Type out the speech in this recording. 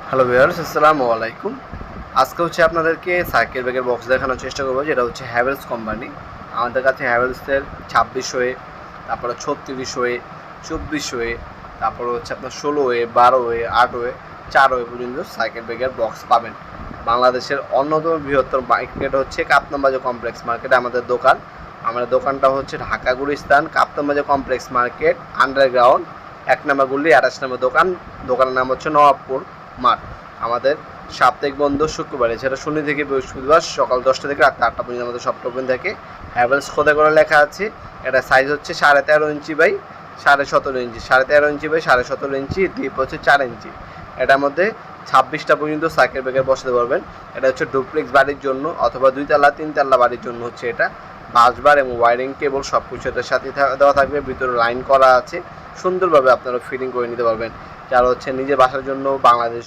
Hello viewers, আসসালামু আলাইকুম। আজকে হচ্ছে আপনাদেরকে সার্কিট ব্রেকার বক্স দেখানোর চেষ্টা করবো, যেটা হচ্ছে হ্যাভেলস কোম্পানি। আমাদের কাছে হ্যাভেলসের 2600 এ, তারপরে 3600 এ, 2400 এ, তারপরে হচ্ছে আপনার 16 এ, 12 এ, 8 এ, 4 এ পর্যন্ত সার্কিট ব্রেকার বক্স পাবেন। বাংলাদেশের অন্যতম বৃহত্তম মার্কেট হচ্ছে কাপ্তানবাজার কমপ্লেক্স মার্কেটে আমাদের দোকান। আমাদের দোকানটা হচ্ছে Dhaka Gulistan Kaptanbazar complex market underground 1 নম্বর গলি 28 নম্বর দোকান। দোকানের নাম হচ্ছে নবাবপুর মাঠ। আমাদের সাপ্তাহিক বন্ধ শুক্রবার, এছাড়া শনি থেকে বৃহস্পতিবার সকাল 10টা থেকে রাত 8টা পর্যন্ত আমাদের সব ওপেন থাকে। হ্যাভেলস খোদাই করে লেখা আছে। এটা সাইজ হচ্ছে 13.5 inch by 17.5 inch, 13.5 inch by 17.5 inch, deep হচ্ছে 4 ইঞ্চি। এটার মধ্যে 26টা পর্যন্ত সার্কিট ব্রেকার বসাতে পারবেন। এটা হচ্ছে ডুপ্লেক্স বাড়ির জন্য অথবা 2 তলা 3 তলা বাড়ির জন্য হচ্ছে এটা। বাসবার এবং ওয়ারিং কেবল সব কিছু এটার সাথে দেওয়া থাকবে। ভিতরে লাইন করা আছে, সুন্দরভাবে আপনারা ফিটিং করে নিতে পারবেন। যারা হচ্ছে নিজের বাসার জন্য বাংলাদেশ